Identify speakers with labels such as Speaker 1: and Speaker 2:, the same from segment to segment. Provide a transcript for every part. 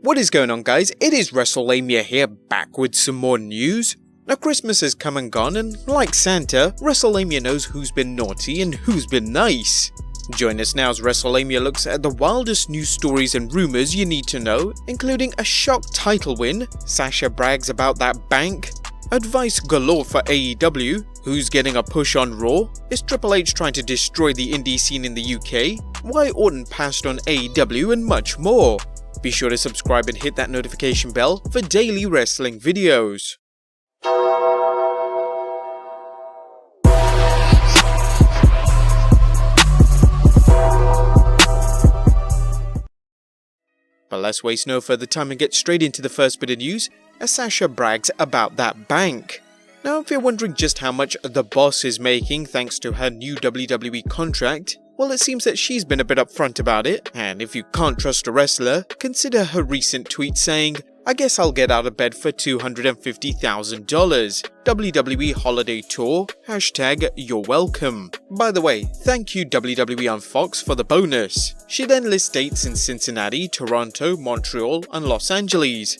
Speaker 1: What is going on, guys? It is Wrestlelamia here, back with some more news. Now, Christmas has come and gone, and like Santa, Wrestlelamia knows who's been naughty and who's been nice. Join us now as Wrestlelamia looks at the wildest news stories and rumors you need to know, including a shock title win, Sasha brags about that bank, advice galore for AEW, who's getting a push on Raw, is Triple H trying to destroy the indie scene in the UK, why Orton passed on AEW, and much more. Be sure to subscribe and hit that notification bell for daily wrestling videos. But let's waste no further time and get straight into the first bit of news, as Sasha brags about that bank. Now, if you're wondering just how much the boss is making thanks to her new WWE contract, well, it seems that she's been a bit upfront about it, and if you can't trust a wrestler, consider her recent tweet saying, "I guess I'll get out of bed for $250,000, WWE Holiday Tour, #you're welcome. By the way, thank you WWE on Fox for the bonus." She then lists dates in Cincinnati, Toronto, Montreal, and Los Angeles.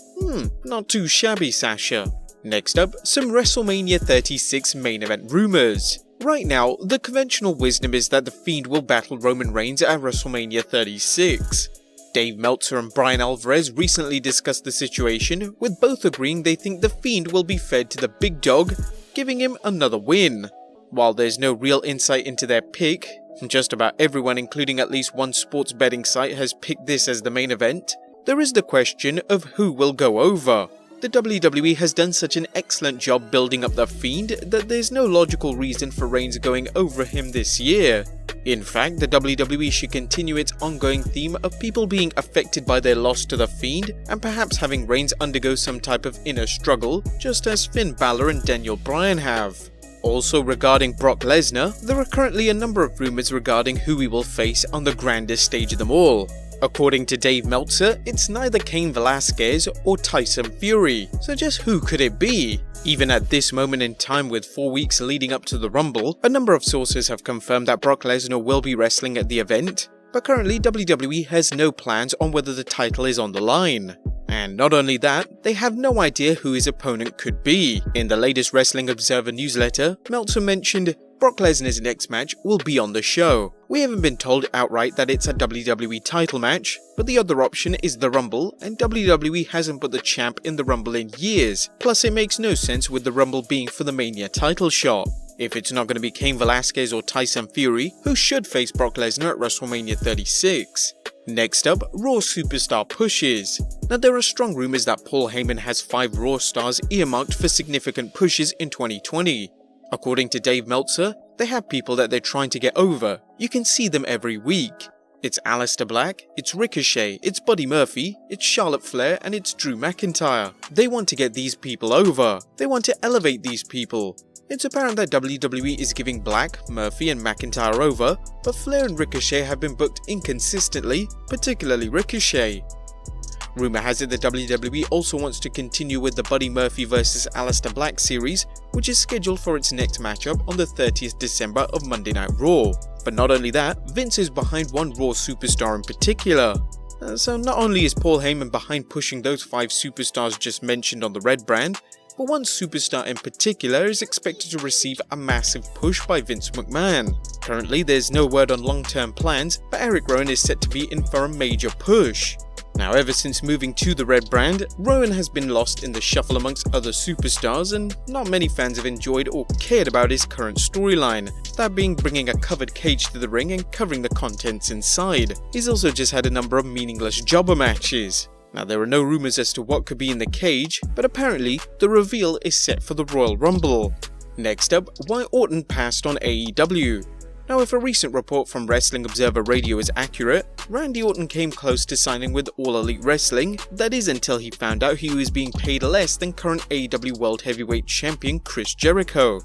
Speaker 1: Not too shabby, Sasha. Next up, some WrestleMania 36 main event rumors. Right now, the conventional wisdom is that The Fiend will battle Roman Reigns at WrestleMania 36. Dave Meltzer and Bryan Alvarez recently discussed the situation, with both agreeing they think The Fiend will be fed to the big dog, giving him another win. While there's no real insight into their pick, just about everyone including at least one sports betting site has picked this as the main event, there is the question of who will go over. The WWE has done such an excellent job building up The Fiend that there's no logical reason for Reigns going over him this year. In fact, the WWE should continue its ongoing theme of people being affected by their loss to The Fiend and perhaps having Reigns undergo some type of inner struggle, just as Finn Balor and Daniel Bryan have. Also, regarding Brock Lesnar, there are currently a number of rumors regarding who he will face on the grandest stage of them all. According to Dave Meltzer, it's neither Cain Velasquez or Tyson Fury, so just who could it be? Even at this moment in time, with 4 weeks leading up to the Rumble, a number of sources have confirmed that Brock Lesnar will be wrestling at the event, but currently WWE has no plans on whether the title is on the line. And not only that, they have no idea who his opponent could be. In the latest Wrestling Observer newsletter, Meltzer mentioned, Brock Lesnar's next match will be on the show. We haven't been told outright that it's a WWE title match, but the other option is the Rumble, and WWE hasn't put the champ in the Rumble in years, plus it makes no sense with the Rumble being for the Mania title shot. If it's not going to be Cain Velasquez or Tyson Fury, who should face Brock Lesnar at WrestleMania 36? Next up, Raw superstar pushes. Now, there are strong rumors that Paul Heyman has 5 Raw stars earmarked for significant pushes in 2020. According to Dave Meltzer, they have people that they're trying to get over. You can see them every week. It's Aleister Black, it's Ricochet, it's Buddy Murphy, it's Charlotte Flair, and it's Drew McIntyre. They want to get these people over. They want to elevate these people. It's apparent that WWE is giving Black, Murphy, and McIntyre over, but Flair and Ricochet have been booked inconsistently, particularly Ricochet. Rumor has it that WWE also wants to continue with the Buddy Murphy vs Aleister Black series, which is scheduled for its next matchup on the 30th December of Monday Night Raw. But not only that, Vince is behind one Raw superstar in particular. So not only is Paul Heyman behind pushing those 5 superstars just mentioned on the Red brand, but one superstar in particular is expected to receive a massive push by Vince McMahon. Currently, there's no word on long-term plans, but Eric Rowan is set to be in for a major push. Now, ever since moving to the Red brand, Rowan has been lost in the shuffle amongst other superstars, and not many fans have enjoyed or cared about his current storyline, that being bringing a covered cage to the ring and covering the contents inside. He's also just had a number of meaningless jobber matches. Now, there are no rumors as to what could be in the cage, but apparently the reveal is set for the Royal Rumble. Next up, why Orton passed on AEW. Now, if a recent report from Wrestling Observer Radio is accurate, Randy Orton came close to signing with All Elite Wrestling, that is until he found out he was being paid less than current AEW World Heavyweight Champion Chris Jericho.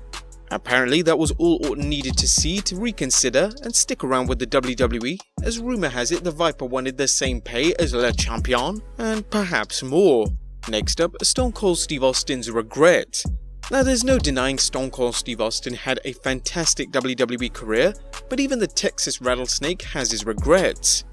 Speaker 1: Apparently that was all Orton needed to see to reconsider and stick around with the WWE, as rumor has it the Viper wanted the same pay as Le Champion, and perhaps more. Next up, Stone Cold Steve Austin's regret. Now, there's no denying Stone Cold Steve Austin had a fantastic WWE career, but even the Texas Rattlesnake has his regrets.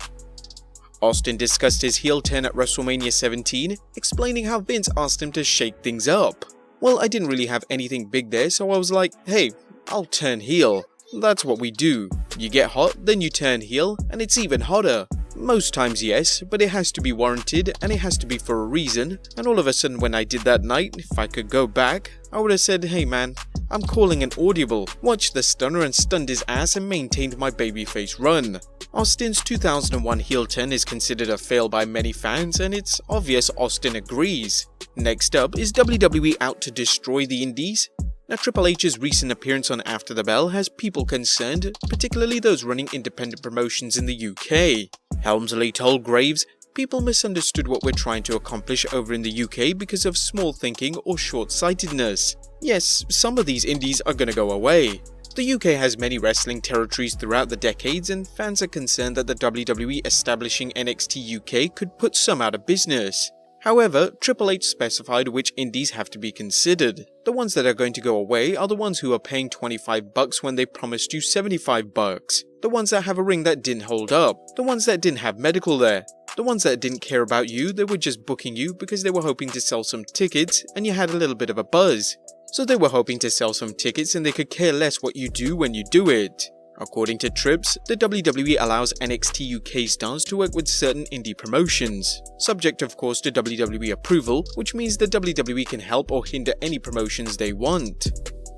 Speaker 1: Austin discussed his heel turn at Wrestlemania 17, explaining how Vince asked him to shake things up. Well, I didn't really have anything big there, so I was like, hey, I'll turn heel. That's what we do. You get hot, then you turn heel, and it's even hotter. Most times yes, but it has to be warranted and it has to be for a reason, and all of a sudden when I did that night, if I could go back, I would have said, hey man, I'm calling an audible, watched the stunner and stunned his ass and maintained my babyface run. Austin's 2001 heel turn is considered a fail by many fans, and it's obvious Austin agrees. Next up, is WWE out to destroy the indies? Now, Triple H's recent appearance on After the Bell has people concerned, particularly those running independent promotions in the UK. Helmsley told Graves, people misunderstood what we're trying to accomplish over in the UK because of small thinking or short-sightedness. Yes, some of these indies are gonna go away. The UK has many wrestling territories throughout the decades, and fans are concerned that the WWE establishing NXT UK could put some out of business. However, Triple H specified which indies have to be considered. The ones that are going to go away are the ones who are paying $25 when they promised you $75. The ones that have a ring that didn't hold up. The ones that didn't have medical there. The ones that didn't care about you, they were just booking you because they were hoping to sell some tickets and you had a little bit of a buzz. So they were hoping to sell some tickets and they could care less what you do when you do it. According to Trips, the WWE allows NXT UK stars to work with certain indie promotions, subject of course to WWE approval, which means the WWE can help or hinder any promotions they want.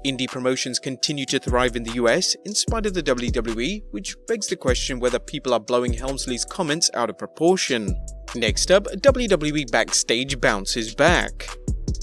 Speaker 1: Indie promotions continue to thrive in the US in spite of the WWE, which begs the question whether people are blowing Helmsley's comments out of proportion. Next up, WWE Backstage bounces back.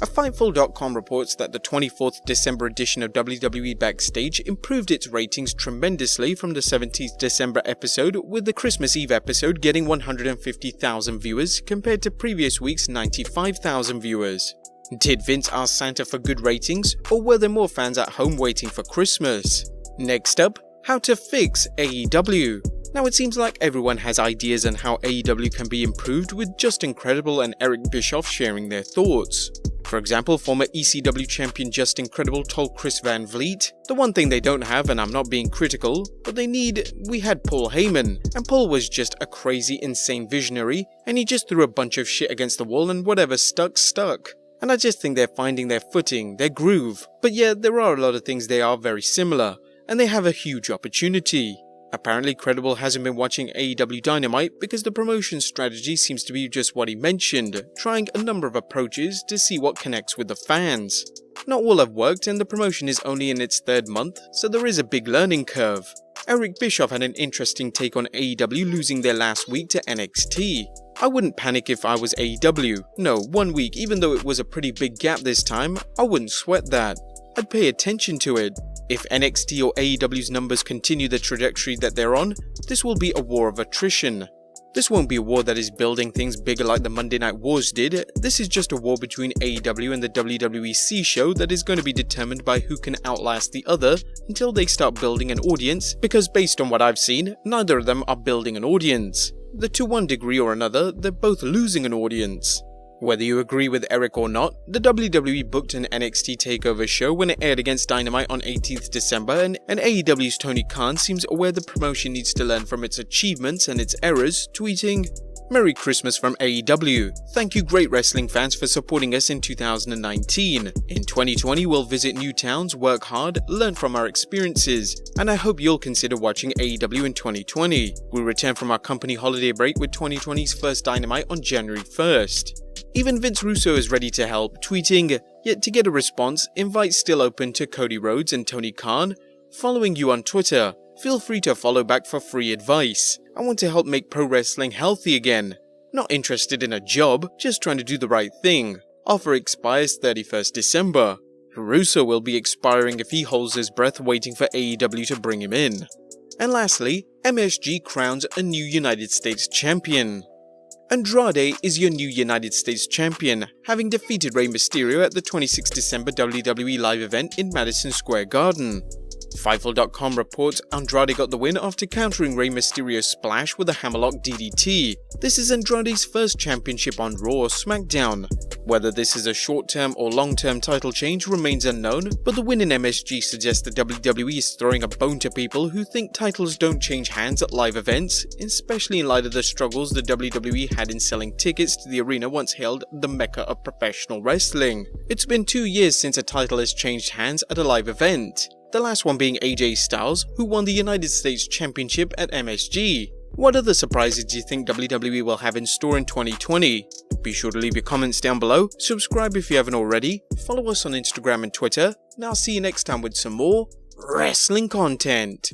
Speaker 1: A Fightful.com reports that the 24th December edition of WWE Backstage improved its ratings tremendously from the 17th December episode, with the Christmas Eve episode getting 150,000 viewers compared to previous week's 95,000 viewers. Did Vince ask Santa for good ratings, or were there more fans at home waiting for Christmas? Next up, how to fix AEW. Now it seems like everyone has ideas on how AEW can be improved, with Justin Credible and Eric Bischoff sharing their thoughts. For example, former ECW champion Justin Credible told Chris Van Vliet, the one thing they don't have, and I'm not being critical, but we had Paul Heyman, and Paul was just a crazy, insane visionary, and he just threw a bunch of shit against the wall and whatever stuck. And I just think they're finding their footing, their groove. But yeah, there are a lot of things they are very similar, and they have a huge opportunity. Apparently Credible hasn't been watching AEW Dynamite because the promotion strategy seems to be just what he mentioned, trying a number of approaches to see what connects with the fans. Not all have worked, and the promotion is only in its third month, so there is a big learning curve. Eric Bischoff had an interesting take on AEW losing their last week to NXT. I wouldn't panic if I was AEW. No, 1 week, even though it was a pretty big gap this time, I wouldn't sweat that. I'd pay attention to it. If NXT or AEW's numbers continue the trajectory that they're on, this will be a war of attrition. This won't be a war that is building things bigger like the Monday Night Wars did. This is just a war between AEW and the WWE show that is going to be determined by who can outlast the other until they start building an audience, because based on what I've seen, neither of them are building an audience. To one degree or another, they're both losing an audience. Whether you agree with Eric or not, the WWE booked an NXT TakeOver show when it aired against Dynamite on 18th December, and AEW's Tony Khan seems aware the promotion needs to learn from its achievements and its errors, tweeting, "Merry Christmas from AEW. Thank you great wrestling fans for supporting us in 2019. In 2020 we'll visit new towns, work hard, learn from our experiences, and I hope you'll consider watching AEW in 2020. We'll return from our company holiday break with 2020's first Dynamite on January 1st. Even Vince Russo is ready to help, tweeting, "Yet to get a response, invite still open to Cody Rhodes and Tony Khan. Following you on Twitter. Feel free to follow back for free advice. I want to help make pro wrestling healthy again. Not interested in a job, just trying to do the right thing. Offer expires 31st December. Russo will be expiring if he holds his breath waiting for AEW to bring him in." And lastly, MSG crowns a new United States champion. Andrade is your new United States champion, having defeated Rey Mysterio at the 26th December WWE live event in Madison Square Garden. Fightful.com reports Andrade got the win after countering Rey Mysterio's splash with a hammerlock DDT. This is Andrade's first championship on Raw or SmackDown. Whether this is a short-term or long-term title change remains unknown, but the win in MSG suggests that WWE is throwing a bone to people who think titles don't change hands at live events, especially in light of the struggles the WWE had in selling tickets to the arena once hailed the mecca of professional wrestling. It's been 2 years since a title has changed hands at a live event. The last one being AJ Styles, who won the United States Championship at MSG. What other surprises do you think WWE will have in store in 2020? Be sure to leave your comments down below, subscribe if you haven't already, follow us on Instagram and Twitter, and I'll see you next time with some more wrestling content.